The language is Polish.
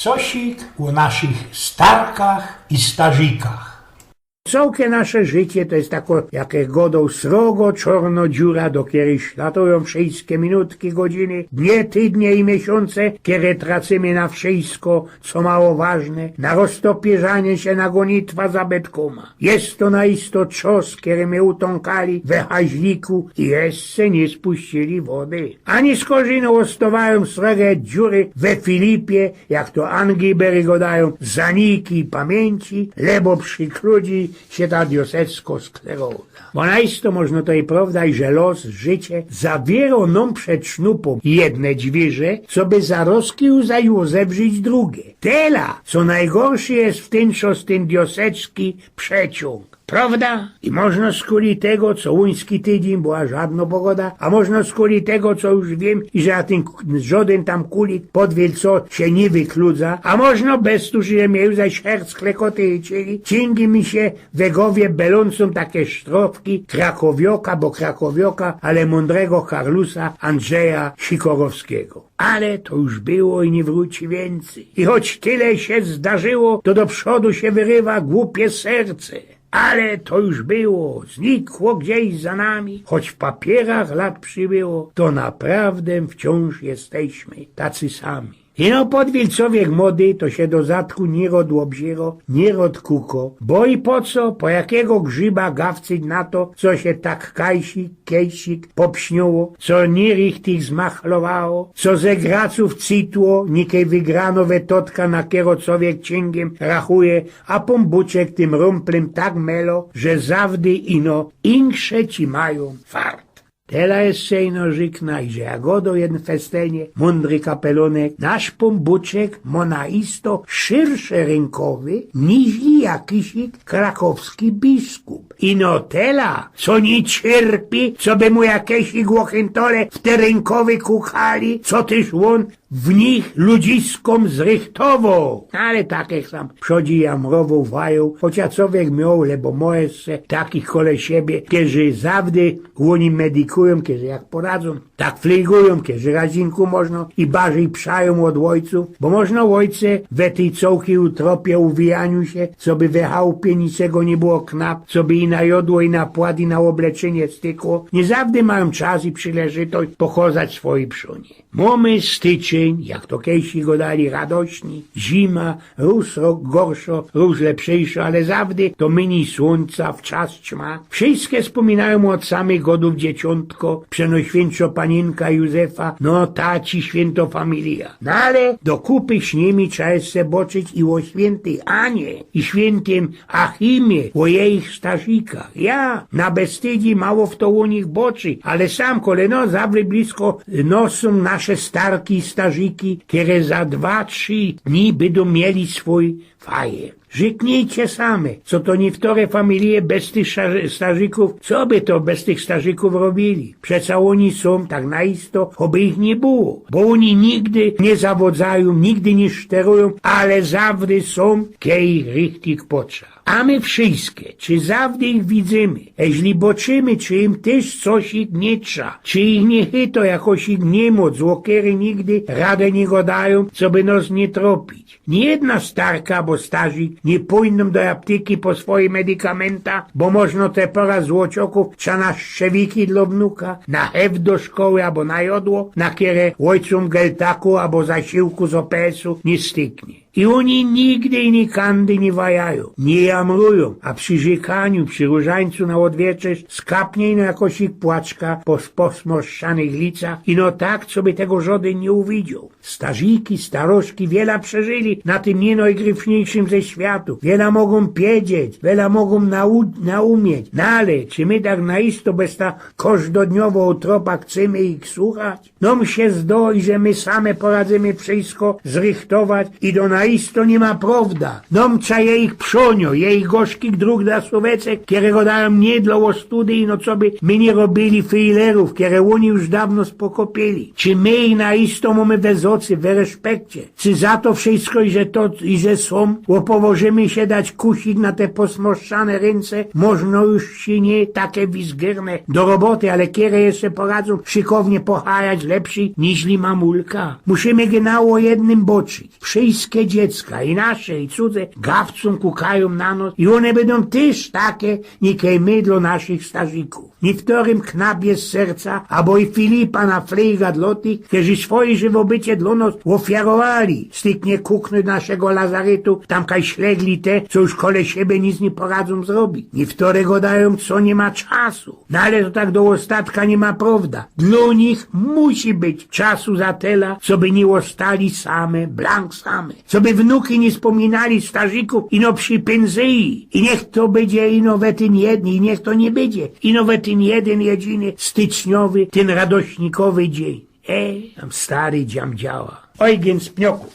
Cosik o naszych starkach i starzikach. Całkie nasze życie to jest tako, jakie godą srogo, czorno dziura, do której ślatują wszystkie minutki, godziny, dnie, tydnie i miesiące, kiedy tracimy na wszystko, co mało ważne, na roztopierzanie się na gonitwa zabytkoma. Jest to naisto czas, kiedy my utąkali we haźliku i jeszcze nie spuścili wody. Ani z korzyną ostowają srogie dziury we Filipie, jak to Anglibery godają, zaniki pamięci, lebo przykrudzi się ta diosecko skleroza. Bo naisto można to i prawda, że los, życie zawiero nam przed sznupą jedne dźwierze, co by zaroski uzają zewrzyć drugie. Tela, co najgorszy jest w ten czas ten diosecki przeciąg. Prawda? I można skuli tego, co łuński tydzień była żadna pogoda, a można skuli tego, co już wiem, i że ten żaden tam kulik podwielco się nie wykludza, a można bez tu, że miał zaś herc klekoty i cieli, cięgi mi się we głowie belącą takie sztrofki krakowioka, ale mądrego Karlusa Andrzeja Sikorowskiego. Ale to już było i nie wróci więcej. I choć tyle się zdarzyło, to do przodu się wyrywa głupie serce. Ale to już było, znikło gdzieś za nami, choć w papierach lat przybyło, to naprawdę wciąż jesteśmy tacy sami. I no podwielcowiek młody to się do zatku nie rodło bziero, nie rod kuko, bo i po co, po jakiego grzyba gawcyć na to, co się tak kejsik popśniło, co nie richtig zmachlowało, co ze graców citło, nikie wygrano we totka na kierocowiek cięgiem rachuje, a pombuczek tym rumplem tak melo, że zawdy ino inksze ci mają fart. Tela jeszcze ino żykna, i że jagodo jeden festenie, mądry kapelunek, nasz pombuczek ma naisto szyrsze rękowy niż jakisik krakowski biskup. Ino tela, co nie cierpi, co by mu jakieś igłochętole w te rękowy kuchali, co też on w nich ludziskom zrychtował. Ale takich sam przodzi jamrową wają, chociaż człowiek miał, lebo moje se takich kole siebie, kiedy zawdy oni medykują, kiedy jak poradzą, tak flygują, kiedy razinku można i bardziej pszają od ojców, bo można ojce we tej cołki utropie uwijaniu się, co by we chałupie niczego nie było knap, co by i na jodło, i na płat, i na obleczenie stykło. Nie zawdy mają czas i przyleżytość pochozać swojej pszonie. Mamy styczeń, jak to kiedyś go dali radośni, zima, róż gorszo, róż lepszejszo, ale zawdy to mini słońca, w czas ćma. Wszystkie wspominają od samych godów dzieciątko, przenoświęczo panienka Józefa, no taci święto familia. No ale do kupy śniemi trzeba se boczyć i o świętej Anie, i świętym Achimie, o jej starzikach. Ja na bestydzi mało w to u nich boczy, ale sam koleno zawsze blisko nosą nasze starki i starziki, które za 2-3 dni będą mieli swój fajer. Żyknijcie same, co to nie wtore familie bez tych starzyków, co by to bez tych starzyków robili? Przeca oni są tak naisto, oby ich nie było, bo oni nigdy nie zawodzają, nigdy nie szterują, ale zawdy są, kiedy richtig potrzeba. A my wszystkie, czy zawdy ich widzimy, jeśli boczymy, czy im też coś ich nie trza, czy ich nie chyto jakoś ich niemoc, złokiery nigdy radę nie godają, co by nas nie tropić. Nie jedna starka, bo starzyk nie pójdą do apteki po swoje medykamenta, bo można te pora złocioków trzeba na szczewiki dla wnuka, na hew do szkoły albo na jodło, na kierę ojcom geltaku albo zasiłku z OPS-u nie styknie. I oni nigdy i nikandy nie wajają, nie jamrują, a przy rzekaniu, przy różańcu na odwieczesz skapnie ino jakoś ich płaczka po posmoszczanych licach, ino tak, co by tego żaden nie uwidział. Starziki, starożki wiele przeżyli na tym najgryfniejszym ze światu. Wiele mogą wiedzieć, wiele mogą naumieć. No ale, czy my tak naisto bez ta każdodniowo utropa chcemy ich słuchać? Nam się zdoi, że my same poradzimy wszystko zrychtować i do isto nie ma prawda. Domca je ich przonio, je ich gorzkich dróg dla Słowecek, którego dają nie dla ostudy i no co by my nie robili filerów, które oni już dawno spokopili. Czy my ich na isto mamy wezocy, we respekcie? Czy za to wszystko, i że są, opowożymy się dać kusik na te posmoszczane ręce, można już się nie takie wizgerne do roboty, ale kiedy jeszcze poradzą szykownie pochajać lepszy niż mamulka. Musimy genau jednym boczyć. Wszystkie dziecka, i nasze, i cudze, gawcą kukają na nos i one będą też takie, nikie my dla naszych starzyków. Niektórym knabie z serca, albo i Filipa na flejga dla tych, którzy swoje żywobycie dla nas ofiarowali. Styknie kuknąć naszego lazaretu, tam kaj ślegli te, co już kole siebie nic nie poradzą zrobić. Niektórego dają, co nie ma czasu. No ale to tak do ostatka nie ma prawda. Dla nich musi być czasu za tela, co by nie ostali same, blank same. Co by wnuki nie wspominali starzyków ino przy penzyi. I niech to będzie ino we ten jedni, i niech to nie będzie ino we ten jeden jedyny styczniowy, ten radośnikowy dzień. Tam stary dziam działa. Ojgen z pnioków.